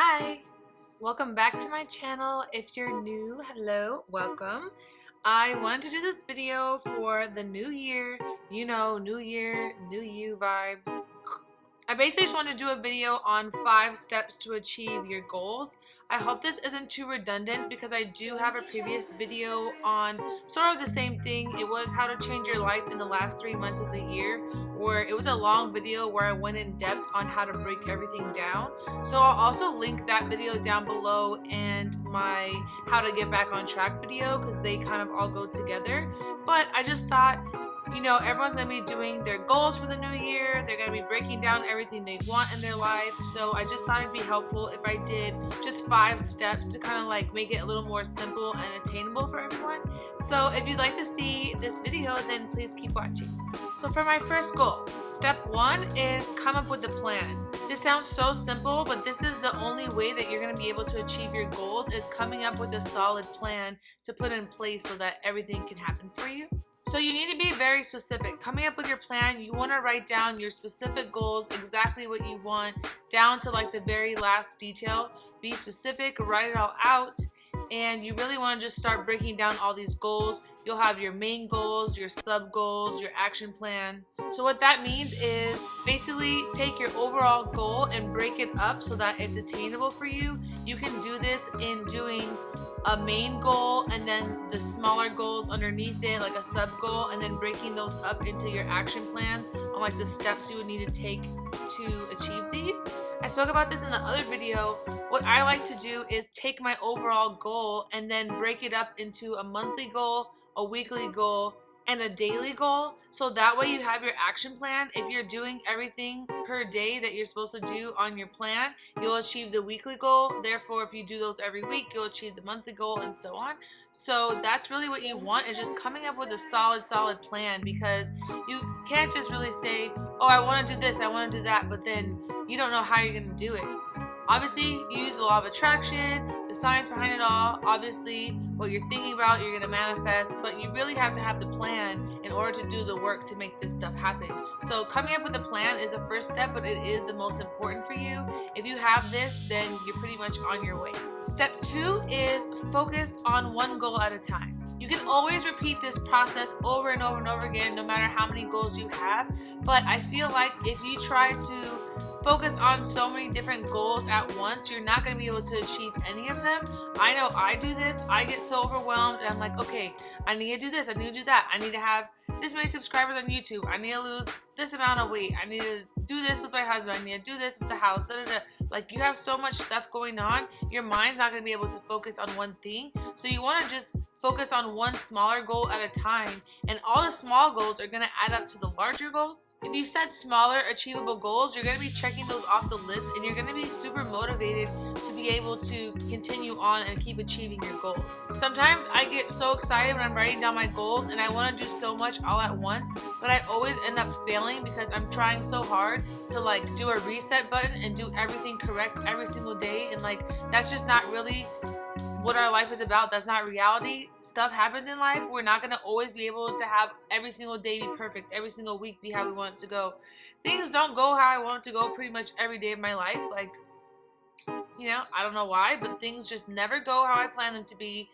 Hi, welcome back to my channel. If you're new, hello, welcome. I wanted to do this video for the new year, new year, new you vibes. I basically just wanted to do a video on 5 steps to achieve your goals. I hope this isn't too redundant because I do have a previous video on sort of the same thing. It was how to change your life in the last 3 months of the year, where it was a long video where I went in depth on how to break everything down. So I'll also link that video down below and my how to get back on track video because they kind of all go together. But I just thought, everyone's going to be doing their goals for the new year. They're going to be breaking down everything they want in their life. So I just thought it'd be helpful if I did just 5 steps to kind of like make it a little more simple and attainable for everyone. So if you'd like to see this video, then please keep watching. So for my first goal, step 1 is come up with a plan. This sounds so simple, but this is the only way that you're going to be able to achieve your goals is coming up with a solid plan to put in place so that everything can happen for you. So you need to be very specific. Coming up with your plan, you want to write down your specific goals, exactly what you want, down to like the very last detail. Be specific, write it all out, and you really want to just start breaking down all these goals. You'll have your main goals, your sub goals, your action plan. So what that means is basically take your overall goal and break it up so that it's attainable for you. You can do this in doing a main goal and then the smaller goals underneath it, like a sub goal, and then breaking those up into your action plans on like the steps you would need to take to achieve these. I spoke about this in the other video. What I like to do is take my overall goal and then break it up into a monthly goal, a weekly goal, and a daily goal, so that way you have your action plan. If you're doing everything per day that you're supposed to do on your plan, you'll achieve the weekly goal. Therefore, if you do those every week, you'll achieve the monthly goal and so on. So that's really what you want, is just coming up with a solid plan, because you can't just really say, oh, I want to do this, I want to do that, but then you don't know how you're going to do it. Obviously, you use the law of attraction, the science behind it all. Obviously, what you're thinking about, you're going to manifest, but you really have to have the plan in order to do the work to make this stuff happen. So coming up with a plan is the first step, but it is the most important for you. If you have this, then you're pretty much on your way. Step 2 is focus on one goal at a time. You can always repeat this process over and over and over again, no matter how many goals you have. But I feel like if you try to focus on so many different goals at once, you're not going to be able to achieve any of them. I know I do this. I get so overwhelmed and I'm like, okay, I need to do this, I need to do that, I need to have this many subscribers on YouTube, I need to lose this amount of weight, I need to do this with my husband, I need to do this with the house, Like, you have so much stuff going on, your mind's not going to be able to focus on one thing. So you want to just focus on one smaller goal at a time, and all the small goals are going to add up to the larger goals. If you set smaller achievable goals, you're going to be checking those off the list, and you're going to be super motivated to be able to continue on and keep achieving your goals. Sometimes I get so excited when I'm writing down my goals and I want to do so much all at once, but I always end up failing because I'm trying so hard to like do a reset button and do everything correct every single day, and like that's just not really what our life is about. That's not reality. Stuff happens in life. We're not going to always be able to have every single day be perfect, every single week be how we want it to go. Things don't go how I want it to go pretty much every day of my life. Like, I don't know why, but things just never go how I plan them to be.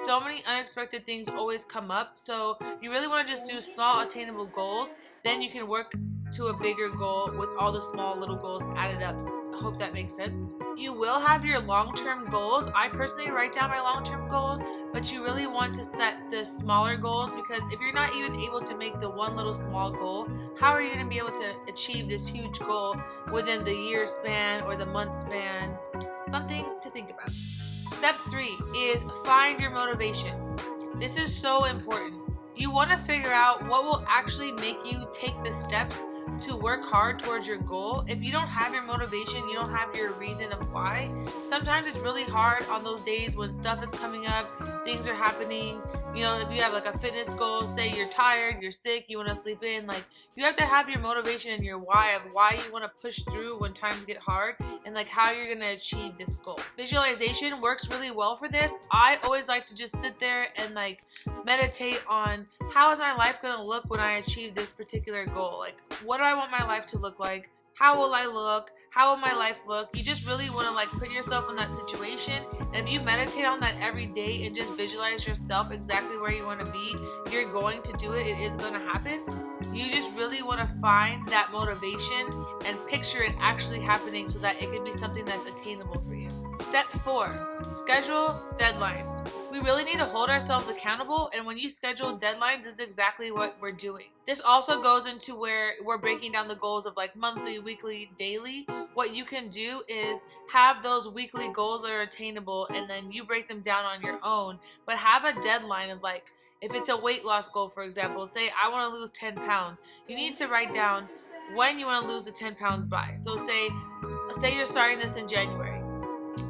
So many unexpected things always come up. So you really want to just do small attainable goals. Then you can work to a bigger goal with all the small little goals added up. I hope that makes sense. You will have your long-term goals. I personally write down my long-term goals, but you really want to set the smaller goals, because if you're not even able to make the one little small goal, how are you going to be able to achieve this huge goal within the year span or the month span? Something to think about. Step 3 is find your motivation. This is so important. You want to figure out what will actually make you take the steps to work hard towards your goal. If you don't have your motivation, you don't have your reason of why. Sometimes it's really hard on those days when stuff is coming up, things are happening. If you have like a fitness goal, say you're tired, you're sick, you want to sleep in, like you have to have your motivation and your why of why you want to push through when times get hard, and like how you're going to achieve this goal. Visualization works really well for this. I always like to just sit there and like meditate on how is my life going to look when I achieve this particular goal. Like, what do I want my life to look like? how will I look? How will my life look? You just really want to like put yourself in that situation. And if you meditate on that every day and just visualize yourself exactly where you want to be, you're going to do it. It is going to happen. You just really want to find that motivation and picture it actually happening so that it can be something that's attainable for you. Step 4, schedule deadlines. We really need to hold ourselves accountable, and when you schedule deadlines is exactly what we're doing. This also goes into where we're breaking down the goals of like monthly, weekly, daily. What you can do is have those weekly goals that are attainable, and then you break them down on your own, but have a deadline of like, if it's a weight loss goal, for example, say I want to lose 10 pounds, you need to write down when you want to lose the 10 pounds by. So say you're starting this in January.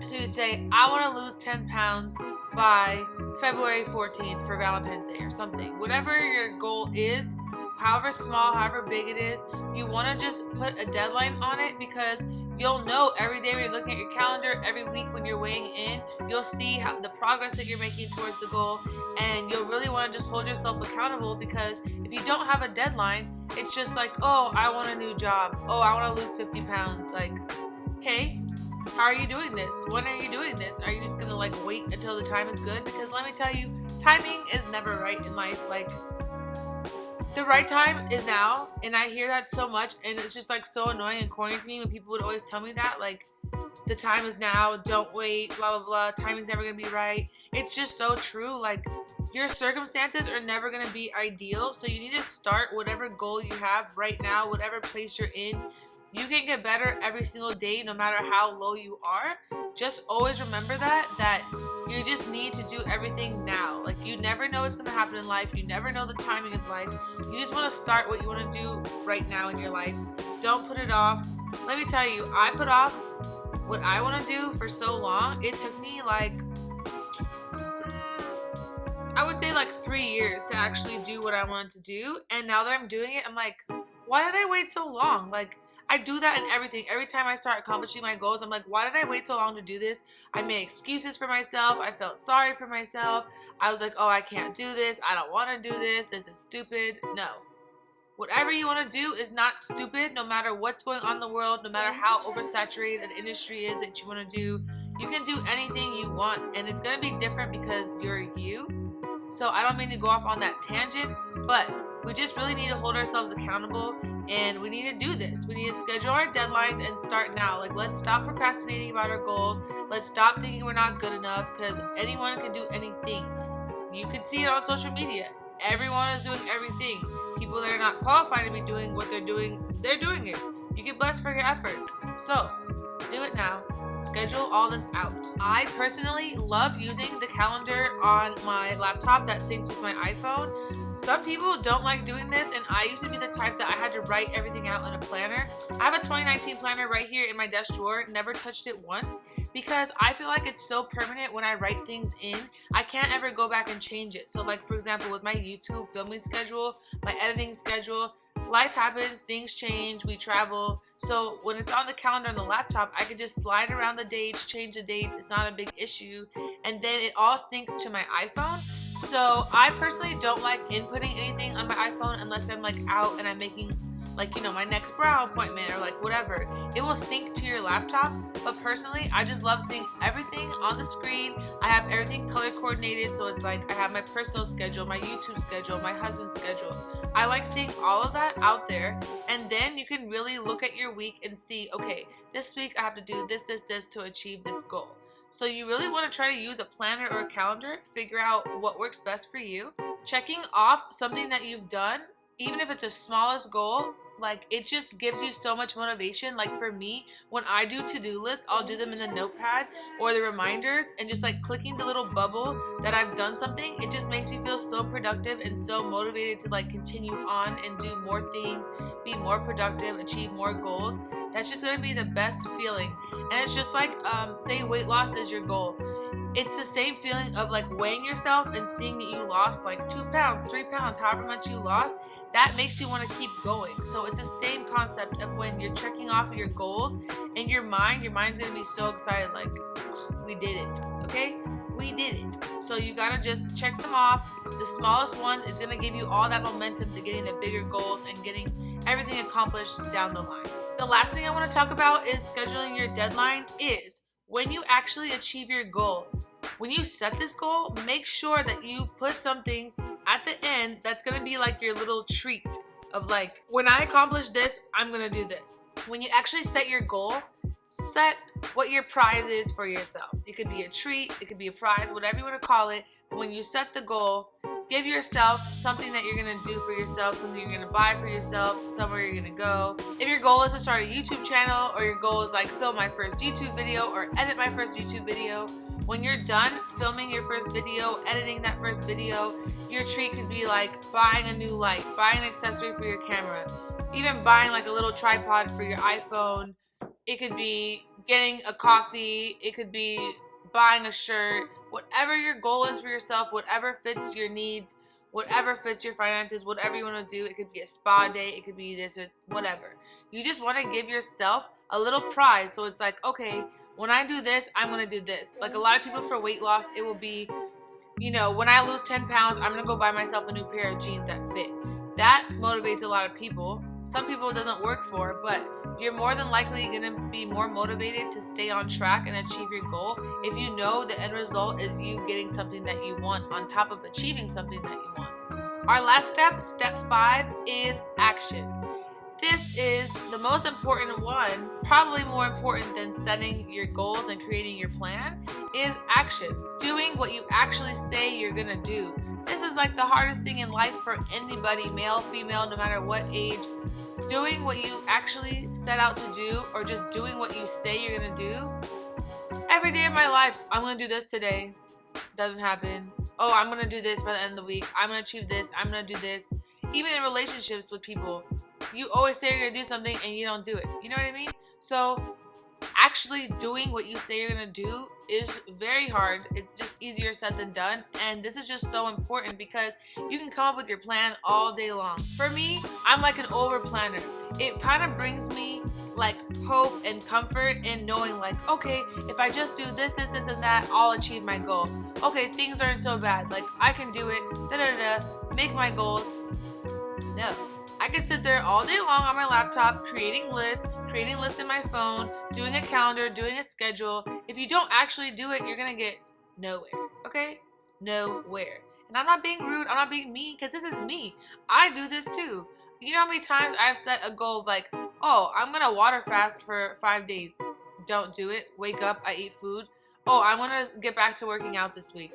So you'd say, I want to lose 10 pounds by February 14th for Valentine's Day or something. Whatever your goal is, however small, however big it is, you want to just put a deadline on it, because you'll know every day when you're looking at your calendar, every week when you're weighing in, you'll see how the progress that you're making towards the goal, and you'll really want to just hold yourself accountable, because if you don't have a deadline, it's just like, oh, I want a new job. Oh, I want to lose 50 pounds. Like, okay, how are you doing this? When are you doing this? Are you just going to like wait until the time is good? Because let me tell you, timing is never right in life. Like, the right time is now, and I hear that so much, and it's just like so annoying and corny to me when people would always tell me that, like, the time is now, don't wait, blah blah blah, timing's never gonna be right. It's just so true. Like, your circumstances are never gonna be ideal, so you need to start whatever goal you have right now, whatever place you're in. You can get better every single day, no matter how low you are. Just always remember that you just need to do everything now. Like, you never know what's going to happen in life. You never know the timing of life. You just want to start what you want to do right now in your life. Don't put it off. Let me tell you, I put off what I want to do for so long. It took me like, I would say like 3 years to actually do what I wanted to do. And now that I'm doing it, I'm like, why did I wait so long? Like, I do that in everything. Every time I start accomplishing my goals, I'm like, why did I wait so long to do this? I made excuses for myself. I felt sorry for myself. I was like, oh, I can't do this. I don't want to do this. This is stupid. No. Whatever you want to do is not stupid, no matter what's going on in the world, no matter how oversaturated an industry is that you want to do. You can do anything you want, and it's going to be different because you're you. So I don't mean to go off on that tangent, but we just really need to hold ourselves accountable, and we need to do this. We need to schedule our deadlines and start now. Like, let's stop procrastinating about our goals. Let's stop thinking we're not good enough, because anyone can do anything. You can see it on social media. Everyone is doing everything. People that are not qualified to be doing what they're doing it. You get blessed for your efforts. So, do it now. Schedule all this out. I personally love using the calendar on my laptop that syncs with my iPhone. Some people don't like doing this, and I used to be the type that I had to write everything out in a planner. I have a 2019 planner right here in my desk drawer, never touched it once, because I feel like it's so permanent when I write things in. I can't ever go back and change it. So like, for example, with my YouTube filming schedule, my editing schedule, life happens, things change, we travel. So when it's on the calendar on the laptop, I can just slide around the dates, change the dates. It's not a big issue. And then it all syncs to my iPhone. So I personally don't like inputting anything on my iPhone unless I'm like out and I'm making like, you know, my next brow appointment or like whatever. It will sync to your laptop. But personally, I just love seeing everything on the screen. I have everything color coordinated. So it's like I have my personal schedule, my YouTube schedule, my husband's schedule. I like seeing all of that out there, and then you can really look at your week and see, okay, this week I have to do this to achieve this goal. So you really want to try to use a planner or a calendar, figure out what works best for you. Checking off something that you've done, even if it's the smallest goal, like, it just gives you so much motivation. Like, for me, when I do to-do lists, I'll do them in the notepad or the reminders, and just like clicking the little bubble that I've done something, it just makes me feel so productive and so motivated to like continue on and do more things, be more productive, achieve more goals. That's just going to be the best feeling. And it's just like, say weight loss is your goal. It's the same feeling of like weighing yourself and seeing that you lost like 2 pounds, 3 pounds, however much you lost. That makes you want to keep going. So it's the same concept of when you're checking off your goals, and your mind's going to be so excited, like, we did it, okay? We did it. So you got to just check them off. The smallest one is going to give you all that momentum to getting the bigger goals and getting everything accomplished down the line. The The last thing I want to talk about is scheduling your deadline is when you actually achieve your goal. When you set this goal, make sure that you put something at the end that's going to be like your little treat of like, when I accomplish this, I'm going to do this. When you actually set your goal, set what your prize is for yourself. It could be a treat, it could be a prize, whatever you want to call it. But when you set the goal, give yourself something that you're going to do for yourself, something you're going to buy for yourself, somewhere you're going to go. If your goal is to start a YouTube channel, or your goal is like film my first YouTube video or edit my first YouTube video, when you're done filming your first video, editing that first video, your treat could be like buying a new light, buying an accessory for your camera, even buying like a little tripod for your iPhone. It could be getting a coffee, it could be buying a shirt. Whatever your goal is for yourself, whatever fits your needs, whatever fits your finances, whatever you want to do. It could be a spa day, it could be this or whatever. You just want to give yourself a little prize. So it's like, okay, when I do this, I'm going to do this. Like a lot of people for weight loss, it will be, you know, when I lose 10 pounds, I'm going to go buy myself a new pair of jeans that fit. That motivates a lot of people. Some people it doesn't work for, but you're more than likely going to be more motivated to stay on track and achieve your goal if you know the end result is you getting something that you want on top of achieving something that you want. Our last step, step 5, is action. This is the most important one, probably more important than setting your goals and creating your plan, is action. Doing what you actually say you're gonna do. This is like the hardest thing in life for anybody, male, female, no matter what age. Doing what you actually set out to do, or just doing what you say you're gonna do. Every day of my life, I'm gonna do this today. Doesn't happen. Oh, I'm gonna do this by the end of the week. I'm gonna achieve this. I'm gonna do this. Even in relationships with people, you always say you're gonna do something and you don't do it. You know what I mean? So actually doing what you say you're gonna do is very hard. It's just easier said than done. And this is just so important because you can come up with your plan all day long. For me, I'm like an over planner. It kind of brings me like hope and comfort in knowing like, okay, if I just do this, this, this, and that, I'll achieve my goal. Okay, things aren't so bad. Like I can do it, make my goals. No. I could sit there all day long on my laptop creating lists in my phone, doing a calendar, doing a schedule. If you don't actually do it, you're gonna get nowhere, okay? Nowhere. And I'm not being rude, I'm not being mean, because this is me. I do this too. You know how many times I've set a goal of like, oh, I'm gonna water fast for 5 days. Don't do it. Wake up, I eat food. Oh, I'm gonna get back to working out this week.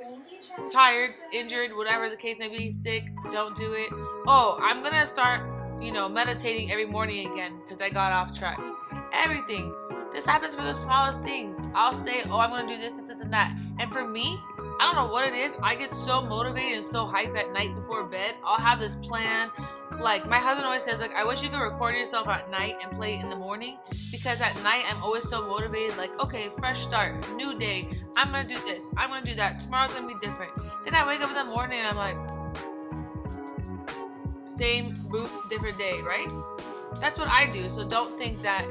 Tired, injured, whatever the case may be, sick, don't do it. Oh, I'm gonna start, meditating every morning again because I got off track. Everything. This happens for the smallest things. I'll say, oh, I'm gonna do this, and that. And for me, I don't know what it is. I get so motivated and so hyped at night before bed. I'll have this plan. Like my husband always says, like, I wish you could record yourself at night and play it in the morning, because at night I'm always so motivated, like, okay, fresh start, new day, I'm gonna do this, I'm gonna do that, tomorrow's gonna be different. Then I wake up in the morning and I'm like, same boot, different day, right? That's what I do. So don't think that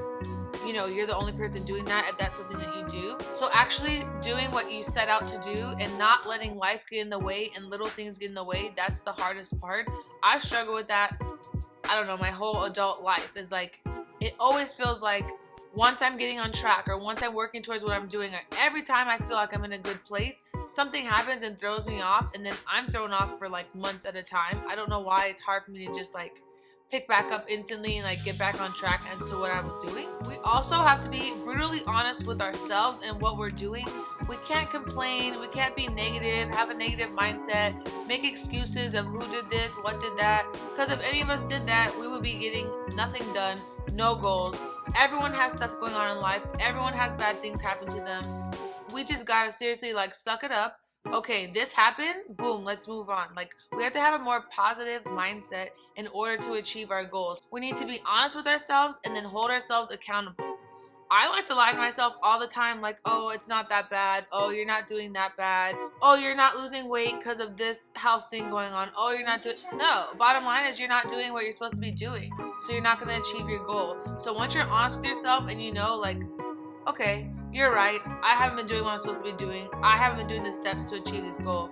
you're the only person doing that if that's something that you do. So actually doing what you set out to do and not letting life get in the way and little things get in the way, that's the hardest part. I've struggled with that, I don't know, my whole adult life. Is like, it always feels like once I'm getting on track or once I'm working towards what I'm doing, or every time I feel like I'm in a good place, something happens and throws me off, and then I'm thrown off for like months at a time. I don't know why. It's hard for me to just like pick back up instantly and like get back on track into what I was doing. We also have to be brutally honest with ourselves and what we're doing. We can't complain, we can't be negative, have a negative mindset, make excuses of who did this, what did that, because if any of us did that, we would be getting nothing done, no goals. Everyone has stuff going on in life, everyone has bad things happen to them. We just gotta seriously like suck it up. Okay, this happened, boom, let's move on. Like, we have to have a more positive mindset in order to achieve our goals. We need to be honest with ourselves and then hold ourselves accountable. I like to lie to myself all the time, like, oh, it's not that bad. Oh, you're not doing that bad. Oh, you're not losing weight because of this health thing going on. Oh, you're not doing... No, bottom line is you're not doing what you're supposed to be doing. So you're not going to achieve your goal. So once you're honest with yourself and you know, like, okay, you're right, I haven't been doing what I'm supposed to be doing. I haven't been doing the steps to achieve this goal.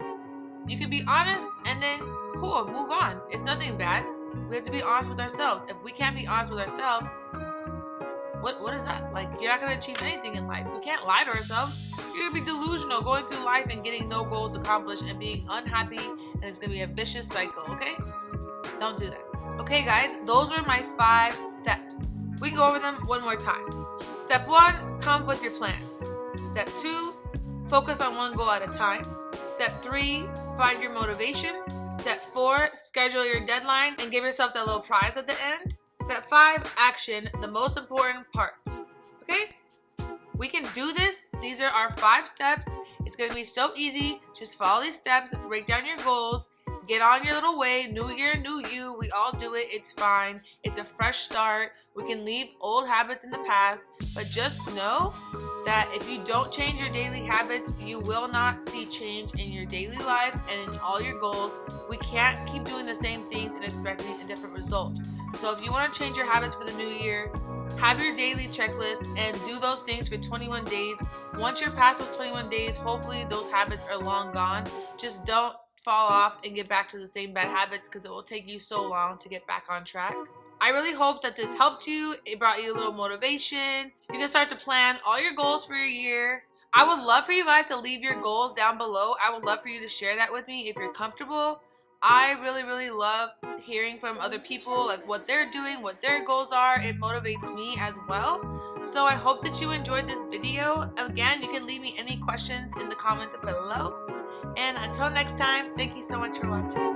You can be honest and then, cool, move on. It's nothing bad. We have to be honest with ourselves. If we can't be honest with ourselves, What is that? Like, you're not gonna achieve anything in life. We can't lie to ourselves. You're gonna be delusional, going through life and getting no goals accomplished and being unhappy, and it's gonna be a vicious cycle, okay? Don't do that. Okay, guys, those were my 5 steps. We can go over them one more time. Step 1, come up with your plan. Step 2, focus on one goal at a time. Step 3, find your motivation. Step 4, schedule your deadline and give yourself that little prize at the end. Step 5, action, the most important part. Okay? We can do this. These are our 5 steps. It's going to be so easy. Just follow these steps, break down your goals, get on your little way. New year, new you. We all do it. It's fine. It's a fresh start. We can leave old habits in the past, but just know that if you don't change your daily habits, you will not see change in your daily life and in all your goals. We can't keep doing the same things and expecting a different result. So if you want to change your habits for the new year, have your daily checklist and do those things for 21 days. Once you're past those 21 days, hopefully those habits are long gone. Just don't fall off and get back to the same bad habits, because it will take you so long to get back on track. I really hope that this helped you. It brought you a little motivation. You can start to plan all your goals for your year. I would love for you guys to leave your goals down below. I would love for you to share that with me if you're comfortable. I really love hearing from other people, like what they're doing, what their goals are. It motivates me as well. So I hope that you enjoyed this video. Again, you can leave me any questions in the comments below. And until next time, thank you so much for watching.